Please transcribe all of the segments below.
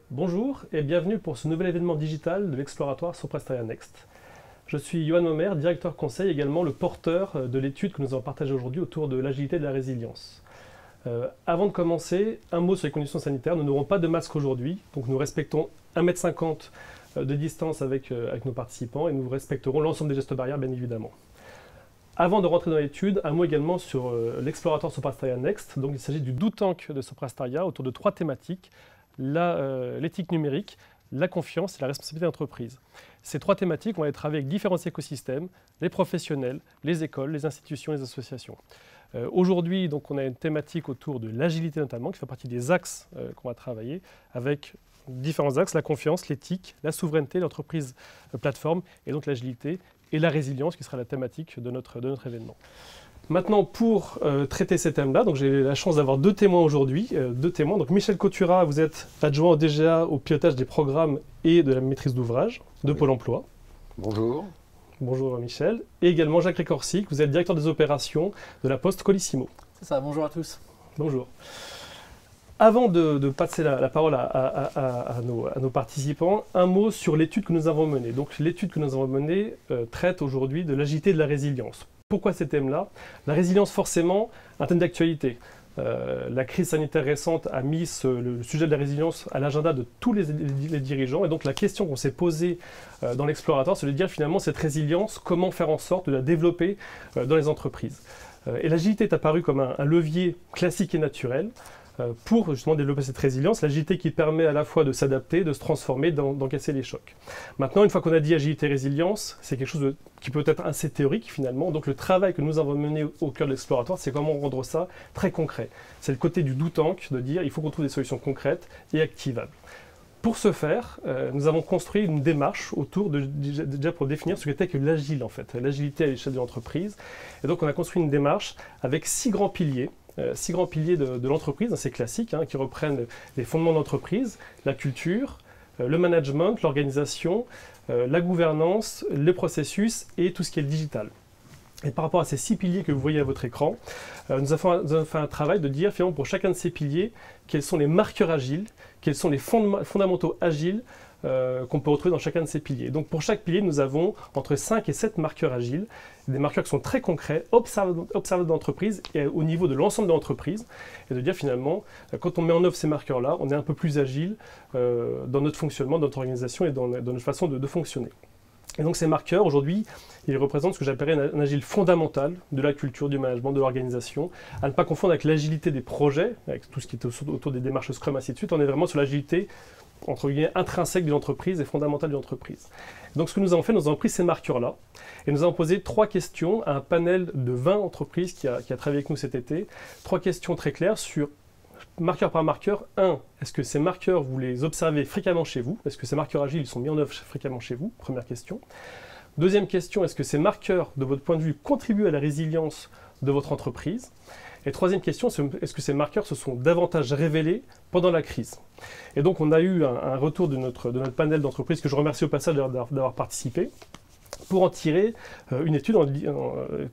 Bonjour et bienvenue pour ce nouvel événement digital de l'exploratoire Soprasteria Next. Je suis Johan Homer, directeur conseil, également le porteur de l'étude que nous allons partager aujourd'hui autour de l'agilité et de la résilience. Avant de commencer, un mot sur les conditions sanitaires. Nous n'aurons pas de masque aujourd'hui, donc nous respectons 1,50 m de distance avec nos participants et nous respecterons l'ensemble des gestes barrières, bien évidemment. Avant de rentrer dans l'étude, un mot également sur l'exploratoire Soprasteria Next. Donc, il s'agit du do tank de Soprasteria autour de 3 thématiques, l'éthique numérique, la confiance et la responsabilité d'entreprise. Ces 3 thématiques, on va travailler avec différents écosystèmes, les professionnels, les écoles, les institutions, les associations. Aujourd'hui, donc, on a une thématique autour de l'agilité notamment, qui fait partie des axes qu'on va travailler, avec différents axes, la confiance, l'éthique, la souveraineté, l'entreprise plateforme, et donc l'agilité, et la résilience, qui sera la thématique de notre événement. Maintenant, pour traiter ces thèmes-là, j'ai la chance d'avoir 2 témoins aujourd'hui. Donc Michel Cottura, vous êtes adjoint au DGA au pilotage des programmes et de la maîtrise d'ouvrage de Pôle emploi. Bonjour. Bonjour Michel. Et également Jacques Récorsic, vous êtes directeur des opérations de la Poste Colissimo. C'est ça, bonjour à tous. Bonjour. Avant de passer la parole à nos participants, un mot sur l'étude que nous avons menée. Donc l'étude que nous avons menée traite aujourd'hui de l'agilité et de la résilience. Pourquoi ces thèmes-là? La résilience, forcément, un thème d'actualité. La crise sanitaire récente a mis le sujet de la résilience à l'agenda de tous les dirigeants. Et donc la question qu'on s'est posée dans l'exploratoire, c'est de dire finalement cette résilience, comment faire en sorte de la développer dans les entreprises. Et l'agilité est apparue comme un levier classique et naturel pour justement développer cette résilience, l'agilité qui permet à la fois de s'adapter, de se transformer, d'encaisser les chocs. Maintenant, une fois qu'on a dit agilité et résilience, c'est quelque chose qui peut être assez théorique finalement. Donc le travail que nous avons mené au cœur de l'exploratoire, c'est comment rendre ça très concret. C'est le côté du do tank, de dire il faut qu'on trouve des solutions concrètes et activables. Pour ce faire, nous avons construit une démarche autour déjà pour définir ce qu'était que l'agile en fait, l'agilité à l'échelle de l'entreprise. Et donc on a construit une démarche avec 6 grands piliers. 6 grands piliers de l'entreprise, c'est classique, qui reprennent les fondements de l'entreprise, la culture, le management, l'organisation, la gouvernance, les processus et tout ce qui est le digital. Et par rapport à ces 6 piliers que vous voyez à votre écran, nous avons fait un travail de dire finalement pour chacun de ces piliers quels sont les marqueurs agiles, quels sont les fondamentaux agiles qu'on peut retrouver dans chacun de ces piliers. Donc pour chaque pilier, nous avons entre 5 et 7 marqueurs agiles, des marqueurs qui sont très concrets, observables d'entreprise et au niveau de l'ensemble de l'entreprise, et de dire finalement, quand on met en œuvre ces marqueurs-là, on est un peu plus agile dans notre fonctionnement, dans notre organisation et dans notre façon de fonctionner. Et donc ces marqueurs, aujourd'hui, ils représentent ce que j'appellerais un agile fondamental de la culture, du management, de l'organisation, à ne pas confondre avec l'agilité des projets, avec tout ce qui est autour des démarches Scrum, ainsi de suite. On est vraiment sur l'agilité entre guillemets intrinsèque de l'entreprise et fondamentale de l'entreprise. Donc ce que nous avons fait, nous avons pris ces marqueurs-là et nous avons posé 3 questions à un panel de 20 entreprises qui a travaillé avec nous cet été. 3 questions très claires sur marqueur par marqueur. 1. Est-ce que ces marqueurs, vous les observez fréquemment chez vous? Est-ce que ces marqueurs agiles ils sont mis en œuvre fréquemment chez vous? Première question. Deuxième question, est-ce que ces marqueurs, de votre point de vue, contribuent à la résilience de votre entreprise? Et troisième question, est-ce que ces marqueurs se sont davantage révélés pendant la crise? Et donc on a eu un retour de notre panel d'entreprises, que je remercie au passage d'avoir participé, pour en tirer une étude,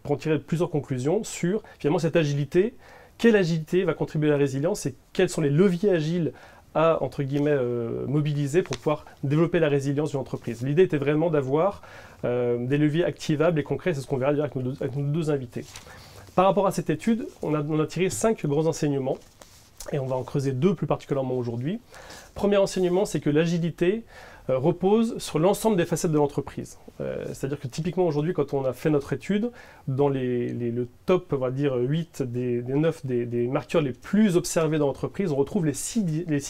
pour en tirer plusieurs conclusions sur finalement cette agilité. Quelle agilité va contribuer à la résilience et quels sont les leviers agiles à, entre guillemets, mobiliser pour pouvoir développer la résilience d'une entreprise. L'idée était vraiment d'avoir des leviers activables et concrets, c'est ce qu'on verra avec nos 2 invités. Par rapport à cette étude, on a tiré 5 grands enseignements, et on va en creuser 2 plus particulièrement aujourd'hui. Premier enseignement, c'est que l'agilité repose sur l'ensemble des facettes de l'entreprise. C'est-à-dire que typiquement aujourd'hui, quand on a fait notre étude, dans le top, on va dire 8 des 9 des marqueurs les plus observés dans l'entreprise, on retrouve les 6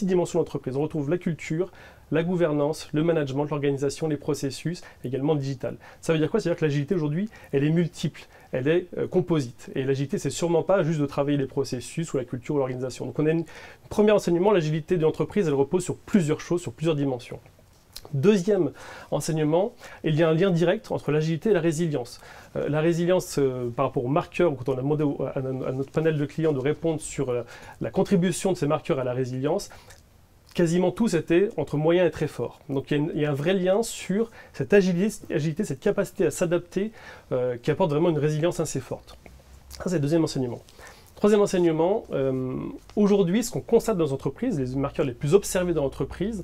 dimensions de l'entreprise. On retrouve la culture, la gouvernance, le management, l'organisation, les processus, également le digital. Ça veut dire quoi? C'est-à-dire que l'agilité aujourd'hui, elle est multiple, elle est composite. Et l'agilité, c'est sûrement pas juste de travailler les processus ou la culture ou l'organisation. Donc on a un premier enseignement, l'agilité de l'entreprise, elle repose sur plusieurs choses, sur plusieurs dimensions. Deuxième enseignement, il y a un lien direct entre l'agilité et la résilience. La résilience par rapport aux marqueurs, quand on a demandé à notre panel de clients de répondre sur la contribution de ces marqueurs à la résilience, quasiment tous étaient entre moyen et très fort. Donc il y a un vrai lien sur cette agilité, cette capacité à s'adapter qui apporte vraiment une résilience assez forte. Ça, c'est le deuxième enseignement. troisième enseignement, aujourd'hui, ce qu'on constate dans les entreprises, les marqueurs les plus observés dans l'entreprise,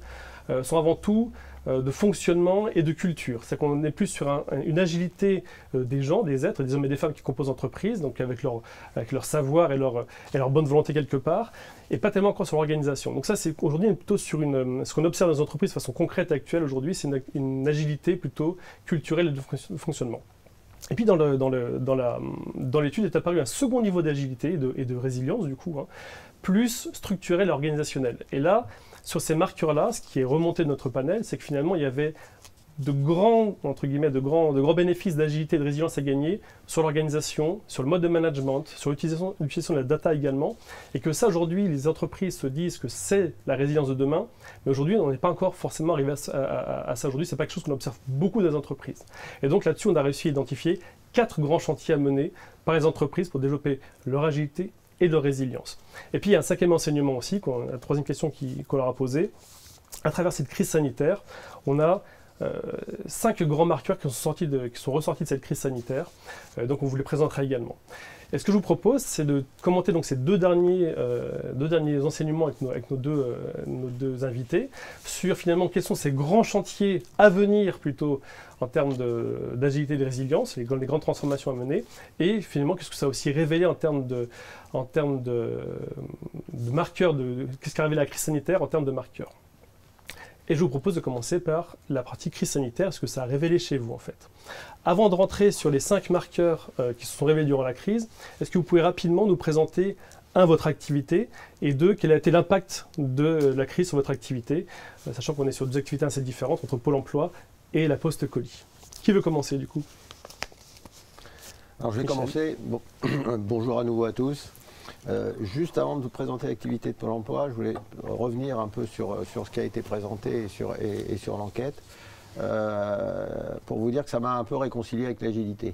sont avant tout de fonctionnement et de culture. C'est qu'on est plus sur une agilité des gens, des êtres, des hommes et des femmes qui composent l'entreprise, donc avec leur savoir et leur bonne volonté quelque part, et pas tellement encore sur l'organisation. Donc ça, c'est aujourd'hui plutôt sur ce qu'on observe dans les entreprises de façon concrète actuelle aujourd'hui, c'est une agilité plutôt culturelle et de fonctionnement. Et puis dans l'étude est apparu un second niveau d'agilité et de résilience, du coup, plus structurel et organisationnel. Et là, sur ces marqueurs-là, ce qui est remonté de notre panel, c'est que finalement, il y avait de grands bénéfices d'agilité et de résilience à gagner sur l'organisation, sur le mode de management, sur l'utilisation de la data également, et que ça, aujourd'hui, les entreprises se disent que c'est la résilience de demain, mais aujourd'hui, on n'est pas encore forcément arrivé à ça aujourd'hui, c'est pas quelque chose qu'on observe beaucoup dans les entreprises. Et donc là-dessus, on a réussi à identifier 4 grands chantiers à mener par les entreprises pour développer leur agilité et leur résilience. Et puis il y a un cinquième enseignement aussi, la troisième question qu'on leur a posée. À travers cette crise sanitaire, on a 5 grands marqueurs qui sont ressortis de cette crise sanitaire, donc on vous les présentera également. Et ce que je vous propose, c'est de commenter donc ces deux derniers enseignements avec nos deux invités, sur finalement quels sont ces grands chantiers à venir plutôt en termes d'agilité et de résilience, les grandes transformations à mener, et finalement qu'est-ce que ça a aussi révélé en termes de marqueurs, qu'est-ce qu'a révélé la crise sanitaire en termes de marqueurs. Et je vous propose de commencer par la partie crise sanitaire, ce que ça a révélé chez vous en fait. Avant de rentrer sur les 5 marqueurs qui se sont révélés durant la crise, est-ce que vous pouvez rapidement nous présenter, votre activité, et 2, quel a été l'impact de la crise sur votre activité, sachant qu'on est sur 2 activités assez différentes entre Pôle emploi et la Poste Colis. Qui veut commencer du coup? Alors je vais commencer. Bon, bonjour à nouveau à tous. Juste avant de vous présenter l'activité de Pôle emploi, je voulais revenir un peu sur ce qui a été présenté et sur l'enquête, pour vous dire que ça m'a un peu réconcilié avec l'agilité.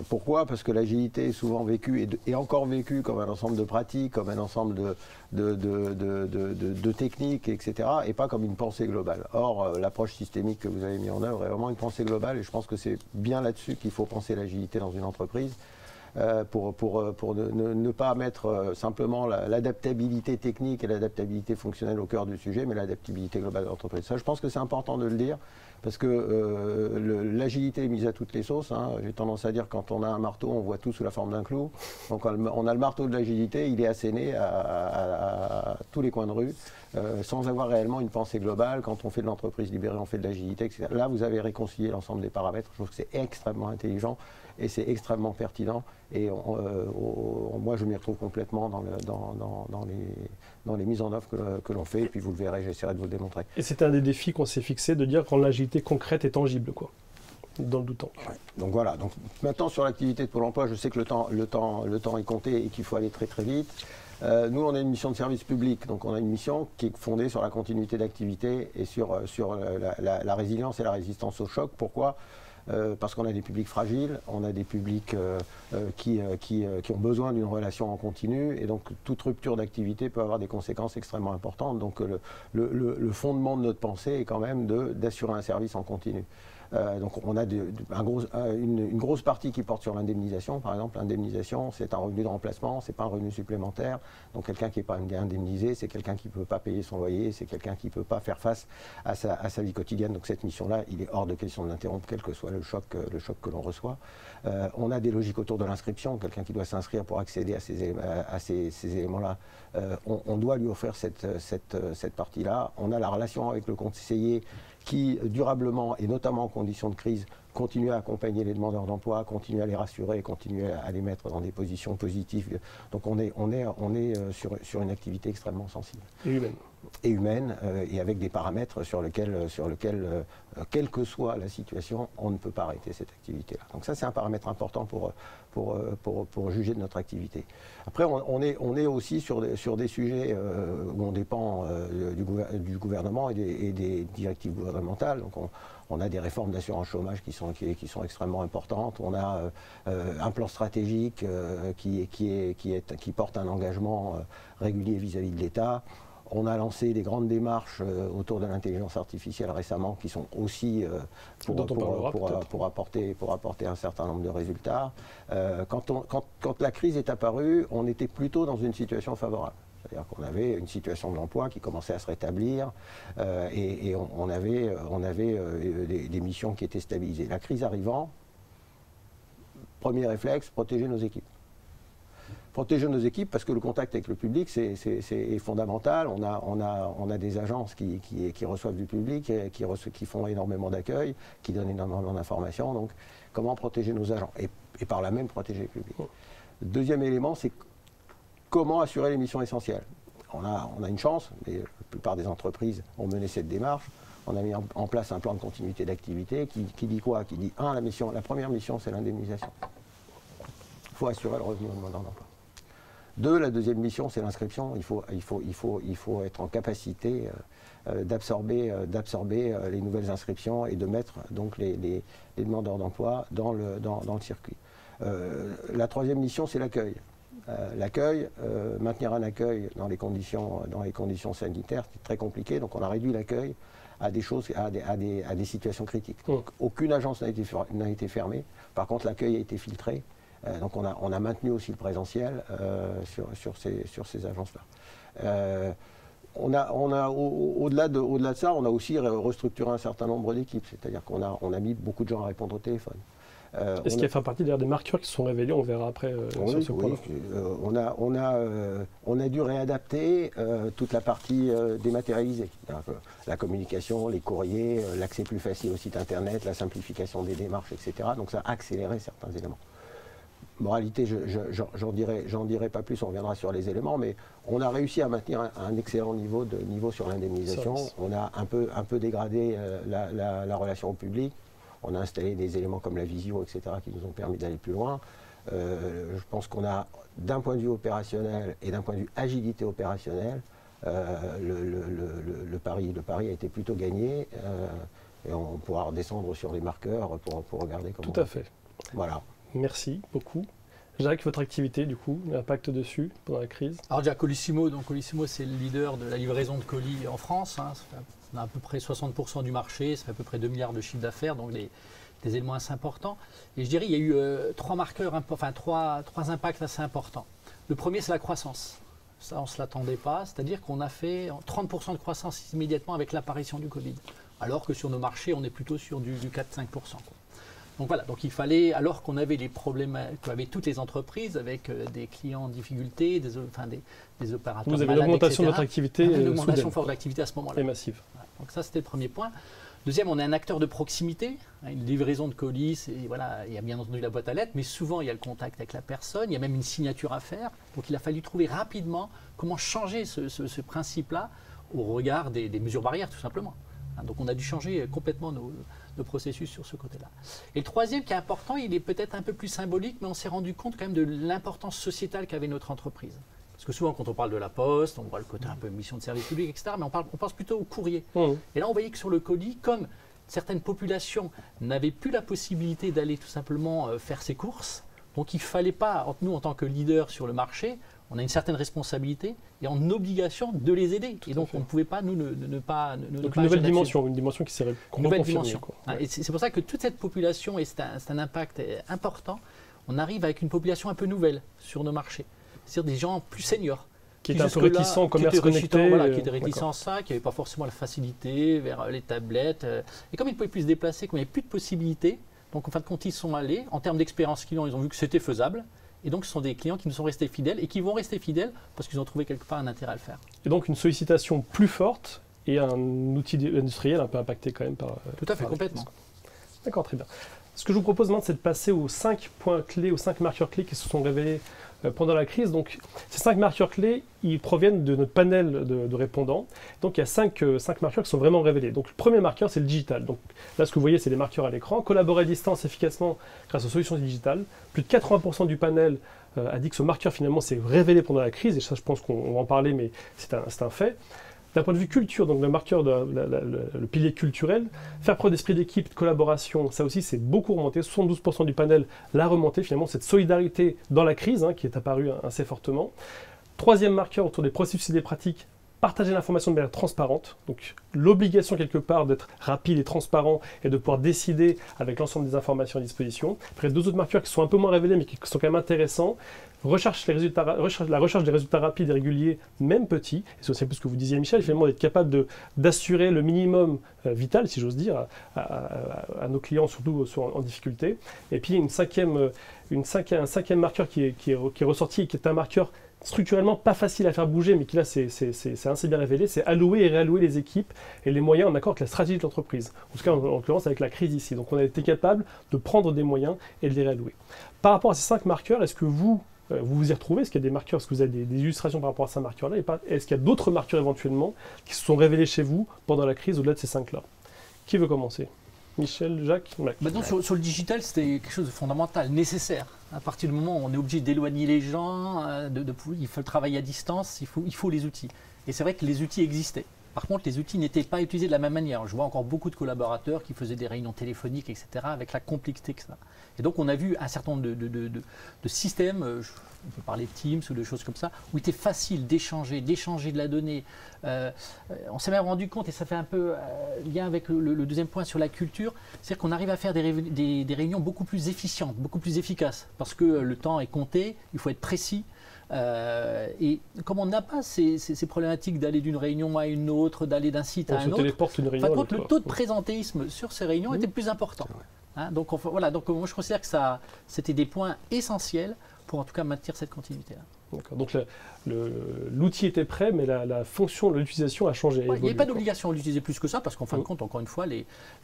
Pourquoi? Parce que l'agilité est souvent vécue et encore vécue comme un ensemble de pratiques, comme un ensemble de techniques, etc. et pas comme une pensée globale. Or, l'approche systémique que vous avez mis en œuvre est vraiment une pensée globale et je pense que c'est bien là-dessus qu'il faut penser l'agilité dans une entreprise. Pour ne pas mettre simplement l'adaptabilité technique et l'adaptabilité fonctionnelle au cœur du sujet, mais l'adaptabilité globale de l'entreprise. Ça, je pense que c'est important de le dire, parce que l'agilité est mise à toutes les sauces. J'ai tendance à dire, quand on a un marteau, on voit tout sous la forme d'un clou. Donc on a le marteau de l'agilité, il est asséné à tous les coins de rue, sans avoir réellement une pensée globale. Quand on fait de l'entreprise libérée, on fait de l'agilité, etc. Là, vous avez réconcilié l'ensemble des paramètres. Je trouve que c'est extrêmement intelligent. Et c'est extrêmement pertinent et moi je m'y retrouve complètement dans les mises en œuvre que l'on fait et puis vous le verrez, j'essaierai de vous le démontrer. Et c'est un des défis qu'on s'est fixé, de dire quand l'agilité concrète est tangible, quoi, dans le doutant. Ouais. Donc voilà, donc maintenant sur l'activité de Pôle emploi, je sais que le temps est compté et qu'il faut aller très très vite. Nous on a une mission de service public, donc on a une mission qui est fondée sur la continuité d'activité et sur la résilience et la résistance au choc. Pourquoi ? Parce qu'on a des publics fragiles, on a des publics qui ont besoin d'une relation en continu et donc toute rupture d'activité peut avoir des conséquences extrêmement importantes. Donc le fondement de notre pensée est quand même d'assurer un service en continu. Donc on a une grosse partie qui porte sur l'indemnisation. Par exemple, l'indemnisation, c'est un revenu de remplacement, c'est pas un revenu supplémentaire. Donc quelqu'un qui n'est pas indemnisé, c'est quelqu'un qui ne peut pas payer son loyer, c'est quelqu'un qui ne peut pas faire face à sa vie quotidienne. Donc cette mission-là, il est hors de question de l'interrompre, quel que soit le choc que l'on reçoit. On a des logiques autour de l'inscription. Quelqu'un qui doit s'inscrire pour accéder à ces éléments-là, on doit lui offrir cette partie-là. On a la relation avec le conseiller qui, durablement, et notamment en conditions de crise, continue à accompagner les demandeurs d'emploi, continue à les rassurer, continue à les mettre dans des positions positives. Donc on est sur une activité extrêmement sensible. Et humaine, et avec des paramètres sur lesquels, quelle que soit la situation, on ne peut pas arrêter cette activité-là. Donc ça, c'est un paramètre important pour juger de notre activité. Après, on est aussi sur des sujets où on dépend du gouvernement et des directives gouvernementales. Donc on a des réformes d'assurance chômage qui sont extrêmement importantes. On a un plan stratégique qui porte un engagement régulier vis-à-vis de l'État. On a lancé des grandes démarches autour de l'intelligence artificielle récemment qui sont aussi pour apporter un certain nombre de résultats. Quand la crise est apparue, on était plutôt dans une situation favorable. C'est-à-dire qu'on avait une situation de l'emploi qui commençait à se rétablir et on avait des missions qui étaient stabilisées. La crise arrivant, premier réflexe, protéger nos équipes. Protéger nos équipes parce que le contact avec le public c'est fondamental. On a des agences qui reçoivent du public, qui font énormément d'accueil, qui donnent énormément d'informations. Donc comment protéger nos agents et par là même protéger le public. Deuxième élément, c'est comment assurer les missions essentielles. On a une chance, mais la plupart des entreprises ont mené cette démarche. On a mis en place un plan de continuité d'activité qui dit quoi? Qui dit, la première mission, c'est l'indemnisation. Il faut assurer le revenu au demandeur d'emploi. 2, la deuxième mission, c'est l'inscription. Il faut être en capacité d'absorber les nouvelles inscriptions et de mettre donc les demandeurs d'emploi dans le circuit. La troisième mission, c'est l'accueil. L'accueil, maintenir un accueil dans les conditions sanitaires, c'est très compliqué. Donc on a réduit l'accueil à des situations critiques. Donc, aucune agence n'a été fermée. Par contre, l'accueil a été filtré. Donc on a maintenu aussi le présentiel sur ces agences-là. Au-delà de ça, on a aussi restructuré un certain nombre d'équipes. C'est-à-dire qu'on a mis beaucoup de gens à répondre au téléphone. Est-ce qu'il fait partie des marqueurs qui se sont révélés? On verra après sur ce point-là. On a dû réadapter toute la partie dématérialisée. La communication, les courriers, l'accès plus facile au site internet, la simplification des démarches, etc. Donc ça a accéléré certains éléments. Moralité, j'en dirai pas plus, on reviendra sur les éléments, mais on a réussi à maintenir un excellent niveau sur l'indemnisation. On a un peu dégradé la relation au public. On a installé des éléments comme la visio, etc., qui nous ont permis d'aller plus loin. Je pense qu'on a, d'un point de vue opérationnel et d'un point de vue agilité opérationnelle, le pari a été plutôt gagné. Et on pourra redescendre sur les marqueurs pour regarder comment. Tout à fait. Voilà. Merci beaucoup. Jacques, votre activité, du coup, l'impact dessus pendant la crise? Alors déjà, Colissimo, c'est le leader de la livraison de colis en France. On a à peu près 60% du marché, ça fait à peu près 2 milliards de chiffre d'affaires, donc des éléments assez importants. Et je dirais, il y a eu trois impacts assez importants. Le premier, c'est la croissance. Ça, on ne se l'attendait pas, c'est-à-dire qu'on a fait 30% de croissance immédiatement avec l'apparition du Covid. Alors que sur nos marchés, on est plutôt sur du 4-5%. Donc voilà, donc il fallait, alors qu'on avait les problèmes qu'avaient toutes les entreprises, avec des clients en difficulté, des opérateurs Vous avez malades, l'augmentation de etc. votre activité Une augmentation forte d'activité à ce moment-là. Et massive. Voilà. Donc ça, c'était le premier point. Deuxième, on est un acteur de proximité, une livraison de colis, et voilà, il y a bien entendu la boîte à lettres, mais souvent il y a le contact avec la personne, il y a même une signature à faire. Donc il a fallu trouver rapidement comment changer ce principe-là au regard des mesures barrières, tout simplement. Donc on a dû changer complètement nos processus sur ce côté-là. Et le troisième qui est important, il est peut-être un peu plus symbolique, mais on s'est rendu compte quand même de l'importance sociétale qu'avait notre entreprise. Parce que souvent, quand on parle de la Poste, on voit le côté un peu mission de service public, etc., mais on pense plutôt au courrier. Et là, on voyait que sur le colis, comme certaines populations n'avaient plus la possibilité d'aller tout simplement faire ses courses, donc il ne fallait pas, nous en tant que leader sur le marché, on a une certaine responsabilité et en obligation de les aider. Et donc on ne pouvait pas, nous, ne pas... Donc une nouvelle dimension, une dimension qui s'est confirmée. Et c'est pour ça que toute cette population, et c'est un impact important, on arrive avec une population un peu nouvelle sur nos marchés. C'est-à-dire des gens plus seniors. Qui étaient un peu réticents au commerce connecté. Voilà, qui étaient réticents à ça, qui n'avaient pas forcément la facilité vers les tablettes. Et comme ils ne pouvaient plus se déplacer, comme il n'y avait plus de possibilités, donc en fin de compte, ils sont allés, en termes d'expérience client, ils ont vu que c'était faisable. Et donc, ce sont des clients qui nous sont restés fidèles et qui vont rester fidèles parce qu'ils ont trouvé quelque part un intérêt à le faire. Et donc, une sollicitation plus forte et un outil industriel un peu impacté quand même par... Tout à fait, complètement. D'accord, très bien. Ce que je vous propose maintenant, c'est de passer aux 5 points clés, aux 5 marqueurs clés qui se sont révélés pendant la crise. Donc, ces 5 marqueurs clés, ils proviennent de notre panel de répondants. Donc, il y a 5 marqueurs qui sont vraiment révélés. Donc, le premier marqueur, c'est le digital. Donc, là, ce que vous voyez, c'est les marqueurs à l'écran. Collaborer à distance efficacement grâce aux solutions digitales. Plus de 80% du panel a dit que ce marqueur, finalement, s'est révélé pendant la crise. Et ça, je pense qu'on va en parler, mais c'est un fait. D'un point de vue culture, donc le marqueur, le pilier culturel, faire preuve d'esprit d'équipe, de collaboration, ça aussi c'est beaucoup remonté. 72% du panel l'a remonté finalement, cette solidarité dans la crise qui est apparue assez fortement. Troisième marqueur autour des processus et des pratiques, partager l'information de manière transparente. Donc l'obligation quelque part d'être rapide et transparent et de pouvoir décider avec l'ensemble des informations à disposition. Après, deux autres marqueurs qui sont un peu moins révélés mais qui sont quand même intéressants. La recherche des résultats rapides et réguliers, même petits, et c'est aussi un peu ce que vous disiez Michel, finalement d'être capable d'assurer le minimum vital, si j'ose dire, à nos clients, surtout en difficulté. Et puis un cinquième marqueur qui est ressorti et qui est un marqueur structurellement pas facile à faire bouger, mais qui là c'est assez bien révélé, c'est allouer et réallouer les équipes et les moyens en accord avec la stratégie de l'entreprise. En tout cas, en l'occurrence avec la crise ici. Donc on a été capable de prendre des moyens et de les réallouer. Par rapport à ces 5 marqueurs, est-ce que vous y retrouvez? Est-ce qu'il y a des marqueurs? Est-ce que vous avez des illustrations par rapport à ces marqueurs-là? Est-ce qu'il y a d'autres marqueurs éventuellement qui se sont révélés chez vous pendant la crise au-delà de ces 5-là? Qui veut commencer? Michel, Jacques, Mac. Maintenant, sur le digital, c'était quelque chose de fondamental, nécessaire. À partir du moment où on est obligé d'éloigner les gens, il faut travailler à distance, il faut les outils. Et c'est vrai que les outils existaient. Par contre, les outils n'étaient pas utilisés de la même manière. Je vois encore beaucoup de collaborateurs qui faisaient des réunions téléphoniques, etc., avec la complexité que ça. Et donc, on a vu un certain nombre de systèmes, on peut parler de Teams ou de choses comme ça, où il était facile d'échanger de la donnée. On s'est même rendu compte, et ça fait un peu lien avec le deuxième point sur la culture, c'est-à-dire qu'on arrive à faire des réunions beaucoup plus efficientes, beaucoup plus efficaces, parce que le temps est compté, il faut être précis. Et comme on n'a pas ces problématiques d'aller d'une réunion à une autre, d'aller d'un site à un autre, le taux de présentéisme sur ces réunions était plus important. Hein, donc moi je considère que c'était des points essentiels pour en tout cas maintenir cette continuité-là. D'accord. Donc l'outil était prêt, mais la fonction, l'utilisation a changé. Il n'y avait pas d'obligation de l'utiliser plus que ça, parce qu'en fin de compte, encore une fois,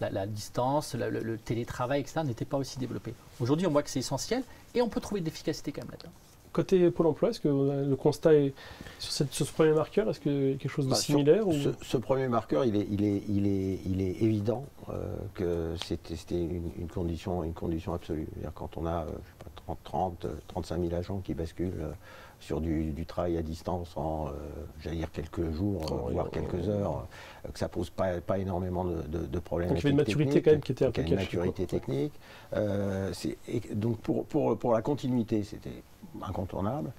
la distance, le télétravail, etc., n'était pas aussi développé. Aujourd'hui, on voit que c'est essentiel et on peut trouver de l'efficacité quand même là-dedans. Côté Pôle emploi, est-ce que le constat est sur ce premier marqueur? Est-ce qu'il y a quelque chose de similaire ce premier marqueur, il est évident que c'était une condition absolue. Quand on a 35 000 agents qui basculent sur du travail à distance en, j'allais dire, quelques jours, voire quelques heures, que ça pose pas énormément de problèmes. Donc il y avait une maturité quand même qui était un peu cachée. Une maturité technique. Donc pour la continuité, c'était incontournable.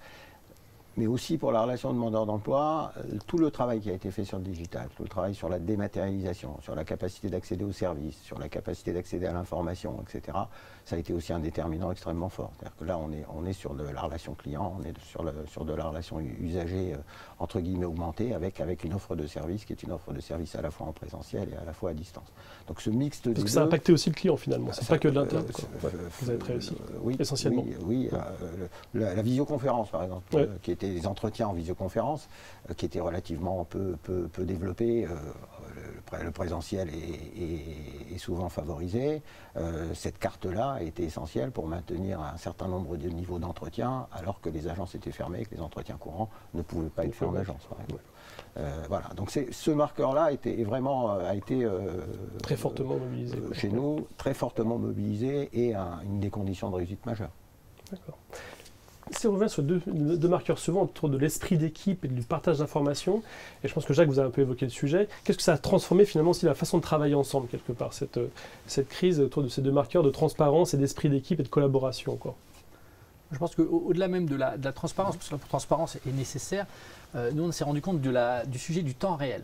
Mais aussi pour la relation demandeur d'emploi, tout le travail qui a été fait sur le digital, tout le travail sur la dématérialisation, sur la capacité d'accéder aux services, sur la capacité d'accéder à l'information, etc., ça a été aussi un déterminant extrêmement fort. C'est-à-dire que là, on est sur de la relation client, on est sur de la relation usager, entre guillemets, augmentée, avec une offre de service qui est une offre de service à la fois en présentiel et à la fois à distance. Donc ce mixte des deux... Parce que ça a impacté aussi le client finalement, c'est pas que de l'interne. Vous avez réussi, essentiellement. Oui, la visioconférence par exemple, qui était des entretiens en visioconférence, qui étaient relativement peu développés. Le présentiel est souvent favorisé. Cette carte-là a été essentielle pour maintenir un certain nombre de niveaux d'entretien, alors que les agences étaient fermées, que les entretiens courants ne pouvaient pas être faits en agence, par exemple. Voilà, donc ce marqueur-là a été très fortement mobilisé. Chez nous, très fortement mobilisé et une des conditions de réussite majeure. D'accord. Si on revient sur deux marqueurs suivants autour de l'esprit d'équipe et du partage d'informations, et je pense que Jacques, vous avez un peu évoqué le sujet, qu'est-ce que ça a transformé finalement aussi la façon de travailler ensemble quelque part, cette crise autour de ces deux marqueurs de transparence et d'esprit d'équipe et de collaboration, quoi. Je pense qu'au-delà même de la transparence, parce que la transparence est nécessaire, nous on s'est rendu compte du sujet du temps réel.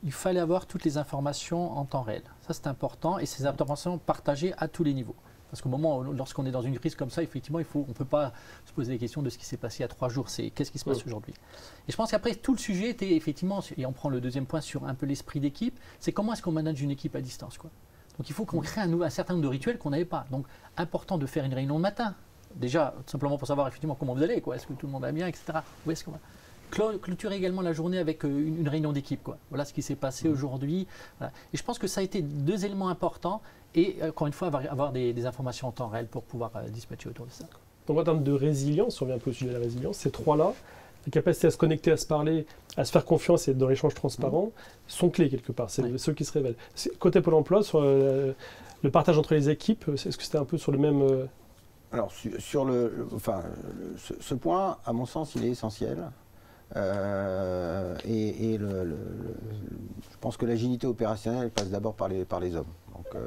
Il fallait avoir toutes les informations en temps réel. Ça c'est important, et ces informations partagées à tous les niveaux. Parce qu'au moment, lorsqu'on est dans une crise comme ça, effectivement, on ne peut pas se poser des questions de ce qui s'est passé il y a 3 jours, c'est qu'est-ce qui se passe aujourd'hui. Et je pense qu'après, tout le sujet était effectivement, et on prend le deuxième point sur un peu l'esprit d'équipe, c'est comment est-ce qu'on manage une équipe à distance, quoi. Donc il faut qu'on crée un certain nombre de rituels qu'on n'avait pas. Donc important de faire une réunion le matin, déjà, tout simplement pour savoir effectivement comment vous allez, quoi. Est-ce que tout le monde va bien, etc. Où est-ce qu'on va clôturer également la journée avec une réunion d'équipe, quoi. Voilà ce qui s'est passé aujourd'hui. Voilà. Et je pense que ça a été 2 éléments importants. Et encore une fois, avoir des informations en temps réel pour pouvoir dispatcher autour de ça. Donc en termes de résilience, si on revient un peu au sujet de la résilience, ces 3-là, la capacité à se connecter, à se parler, à se faire confiance et être dans l'échange transparent, sont clés quelque part. C'est ceux qui se révèlent. Côté Pôle emploi, sur le partage entre les équipes, est-ce que c'était un peu sur le même... Alors, ce point, à mon sens, il est essentiel. Je pense que l'agilité opérationnelle passe d'abord par les hommes.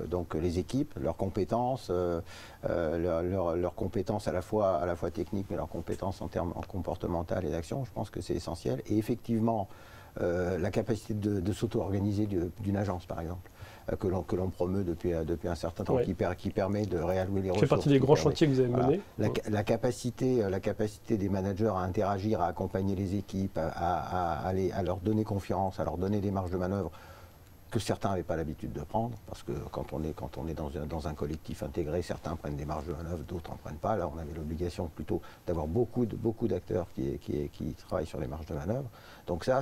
Donc les équipes, leurs compétences, leurs compétences à la fois techniques, mais leurs compétences en termes comportementales et d'action, je pense que c'est essentiel. Et effectivement, la capacité de s'auto-organiser d'une agence, par exemple, que l'on promeut depuis un certain temps, qui permet de réallouer les ressources. Ça fait partie des grands chantiers que vous avez menés. La capacité des managers à interagir, à accompagner les équipes, à leur donner confiance, à leur donner des marges de manœuvre que certains n'avaient pas l'habitude de prendre, parce que quand on est dans un collectif intégré, certains prennent des marges de manœuvre, d'autres n'en prennent pas. Là, on avait l'obligation plutôt d'avoir beaucoup d'acteurs qui travaillent sur les marges de manœuvre. Donc ça,